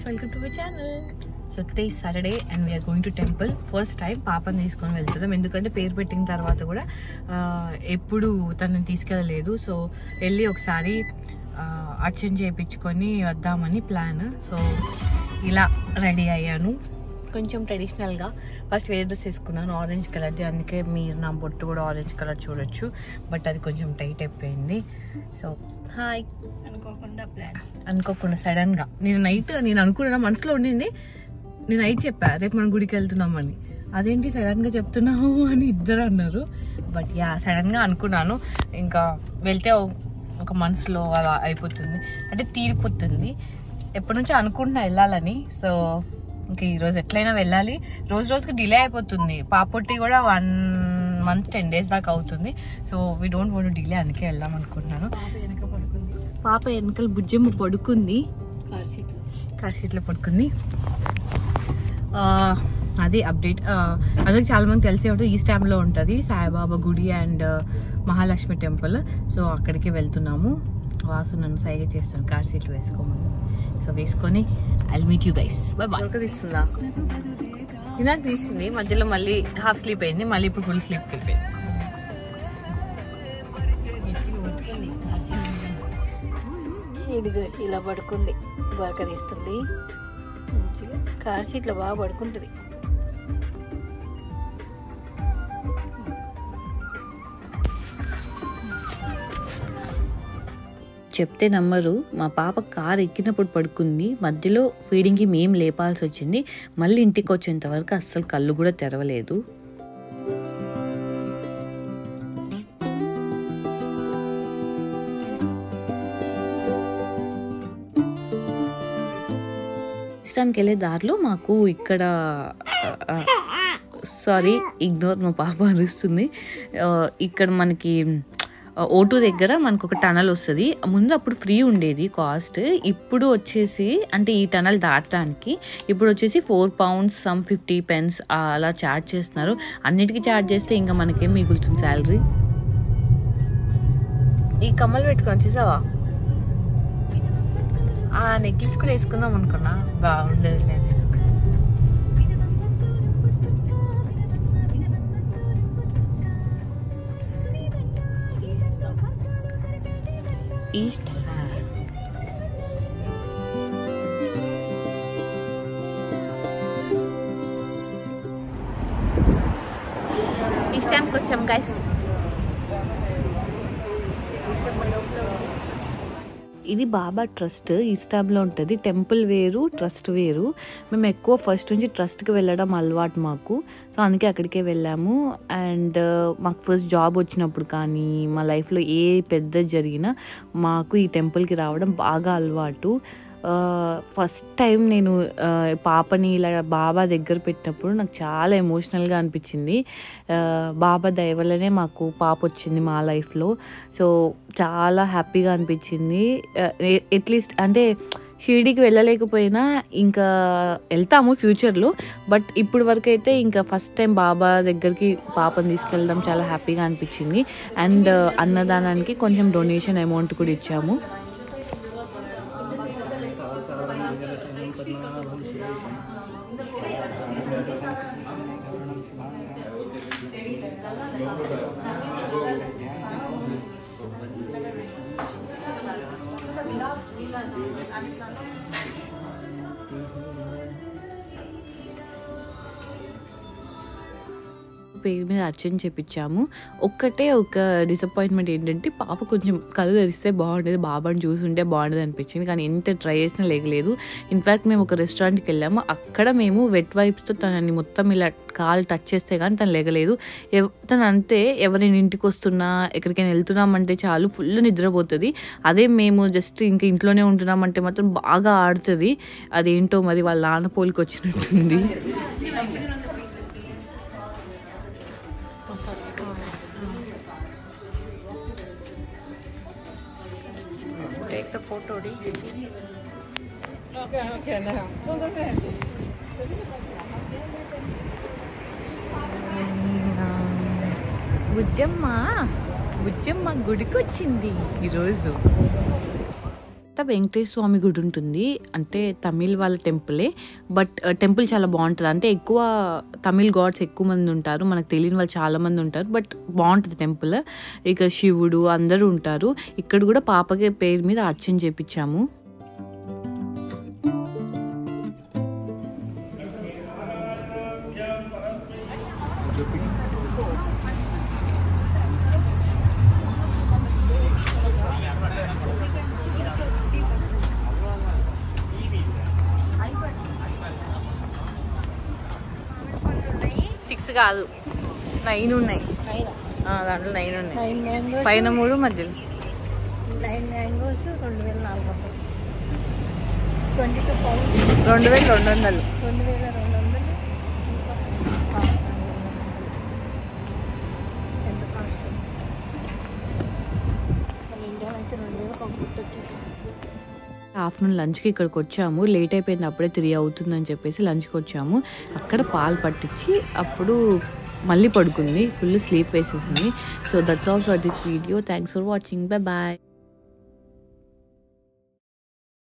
Welcome to my channel. So today is Saturday and we are going to temple. First time పాపని తీసుకొని వెళ్తున్నాం, ఎందుకంటే పేరు పెట్టిన తర్వాత కూడా ఎప్పుడు తనని తీసుకెళ్ళలేదు. సో వెళ్ళి ఒకసారి అర్చన చేయించుకొని వద్దామని ప్లాన్. సో ఇలా రెడీ అయ్యాను, కొంచెం ట్రెడిషనల్గా. ఫస్ట్ వేరే డ్రెస్ వేసుకున్నాను ఆరెంజ్ కలర్ది, అందుకే మీరు నా బొట్టు కూడా ఆరెంజ్ కలర్ చూడొచ్చు. బట్ అది కొంచెం టైట్ అయిపోయింది. సో హాయ్, అనుకోకుండా సడన్గా నేను అనుకున్నా, మనసులో ఉండింది. నేను నైట్ చెప్పా రేపు మనం గుడికి వెళ్తున్నామని, అదేంటి సడన్గా చెప్తున్నావు అని ఇద్దరు అన్నారు. బట్ యా, సడన్గా అనుకున్నాను. ఇంకా వెళ్తే ఒక మనసులో అలా అయిపోతుంది, అంటే తీరిపోతుంది. ఎప్పటి నుంచో అనుకుంటున్నా వెళ్ళాలని. సో ఇంకా ఈరోజు ఎట్లయినా వెళ్ళాలి. రోజుకి డిలే అయిపోతుంది. పాపొట్టి కూడా 1 month 10 days దాకా అవుతుంది. So we don't want delay, అందుకే వెళ్దాం అనుకుంటున్నాను. పాప వెనకాల బుజ్జమ్మ పడుకుంది, కార్ సీట్లో పడుకుంది. అది అప్డేట్. అందుకే చాలా మంది తెలిసే ఉంటుంది, ఈస్ట్ డ్యామ్లో ఉంటుంది సాయిబాబా గుడి అండ్ మహాలక్ష్మి టెంపుల్. సో అక్కడికి వెళ్తున్నాము. వాసు నన్ను సైగ చేస్తాను కార్ సీట్లు వేసుకోమని. సో వేసుకొని I'll meet you guys. Bye. తీస్తుందా? నాకు తీసింది, మధ్యలో మళ్ళీ హాఫ్ స్లీప్ అయింది, మళ్ళీ ఇప్పుడు ఫుల్ స్లీప్కి వెళ్ళిపోయింది. ఇదిగో ఇలా పడుకుంది, బాగా తీస్తుంది మంచిగా. కార్ సీట్లో బాగా పడుకుంటుంది. చెప్తే నమ్మరు, మా పాప కార్ ఎక్కినప్పుడు పడుకుంది, మధ్యలో ఫీడింగ్కి మేము లేపాల్సి వచ్చింది. మళ్ళీ ఇంటికి వచ్చేంత వరకు అస్సలు కళ్ళు కూడా తెరవలేదు. ఇష్టానికి వెళ్ళే దారిలో మాకు ఇక్కడ సారీ ఇగ్నోర్, మా పాప అరుస్తుంది. ఇక్కడ మనకి O2 దగ్గర మనకు ఒక టనల్ వస్తుంది. ముందు అప్పుడు ఫ్రీ ఉండేది కాస్ట్, ఇప్పుడు వచ్చేసి అంటే ఈ టనల్ దాటడానికి ఇప్పుడు వచ్చేసి 4 pounds some 50 pence అలా ఛార్జ్ చేస్తున్నారు. అన్నిటికీ ఛార్జ్ చేస్తే ఇంకా మనకేం మిగులుతుంది శాలరీ. ఈ కమ్మలు పెట్టుకొని చూసావా? ఆ నెక్లెస్ కూడా వేసుకుందాం అనుకున్నా, బాగుండేది లేదు. ఈస్ట్ టైంకి వచ్చాం గైస్. ఇది బాబా ట్రస్ట్, ఈస్టాబ్లో ఉంటుంది. టెంపుల్ వేరు, ట్రస్ట్ వేరు. మేము ఎక్కువ ఫస్ట్ నుంచి ట్రస్ట్కి వెళ్ళడం అలవాటు మాకు. సో అందుకే అక్కడికే వెళ్ళాము. అండ్ మాకు ఫస్ట్ జాబ్ వచ్చినప్పుడు కానీ మా లైఫ్లో ఏ పెద్ద జరిగినా మాకు ఈ టెంపుల్కి రావడం బాగా అలవాటు. ఫస్ట్ టైం నేను పాపని ఇలా బాబా దగ్గర పెట్టినప్పుడు నాకు చాలా ఎమోషనల్గా అనిపించింది. బాబా దయ వల్లనే మాకు పాప వచ్చింది మా లైఫ్లో. సో చాలా హ్యాపీగా అనిపించింది. అట్లీస్ట్ అంటే షిరిడీకి వెళ్ళలేకపోయినా ఇంకా వెళ్తాము ఫ్యూచర్లో, బట్ ఇప్పుడు వరకు అయితే ఇంకా ఫస్ట్ టైం బాబా దగ్గరికి పాపని తీసుకెళ్ళడం చాలా హ్యాపీగా అనిపించింది. అండ్ అన్నదానానికి కొంచెం డొనేషన్ అమౌంట్ కూడా ఇచ్చాము. పేరు మీద అర్చన చేపించాము. ఒక్కటే ఒక డిసప్పాయింట్మెంట్ ఏంటంటే పాప కొంచెం కళ్ళు తెరిస్తే బాగుండేది, బాబాని చూసుంటే బాగుండేది అనిపించింది. కానీ ఎంత ట్రై చేసినా లేగలేదు. ఇన్ఫ్యాక్ట్ మేము ఒక రెస్టారెంట్కి వెళ్ళాము, అక్కడ మేము వెట్ వైప్స్తో తనని మొత్తం ఇలా కాలు టచ్ చేస్తే కానీ తను లేగలేదు. తను అంతే, ఎవరైనా ఇంటికి వస్తున్నా ఎక్కడికైనా వెళ్తున్నామంటే చాలు ఫుల్ నిద్రపోతుంది. అదే మేము జస్ట్ ఇంకా ఇంట్లోనే ఉంటున్నామంటే మాత్రం బాగా ఆడుతుంది. అదేంటో మరి వాళ్ళ నాన్న పోలికి వచ్చినట్టుంది. Take the photo, Okay, now. Bujamma. Bujjamma గుడికి వచ్చింది ఈరోజు. వెంకటేశ్వర స్వామి గుడి ఉంటుంది, అంటే తమిళ్ వాళ్ళ టెంపులే, బట్ టెంపుల్ చాలా బాగుంటుంది. అంటే ఎక్కువ తమిళ్ గాడ్స్ ఎక్కువ మంది ఉంటారు, మనకు తెలియని వాళ్ళు చాలా మంది ఉంటారు, బట్ బాగుంటుంది టెంపుల్. ఇక శివుడు అందరూ ఉంటారు. ఇక్కడ కూడా పాపకి పేరు మీద అర్చన చేపించాము. కాదు 9 ఉన్నాయి, దాంట్లో 9 ఉన్నాయి, పైన 3 మధ్యలో 9 మ్యాంగోస్ 2400, 2200. ఎంత కాస్ట్? మన ఇండియాలో అయితే 2000 ఒక గుట్టు వచ్చేసి. ఆఫ్టర్నూన్ లంచ్కి ఇక్కడికి వచ్చాము. లేట్ అయిపోయింది, అప్పుడే 3 అవుతుందని చెప్పేసి లంచ్కి వచ్చాము. అక్కడ పాలు పట్టించి అప్పుడు మళ్ళీ పడుకుంది, ఫుల్ స్లీప్ వేసేసింది. So that's all for this video. Thanks for watching. Bye bye.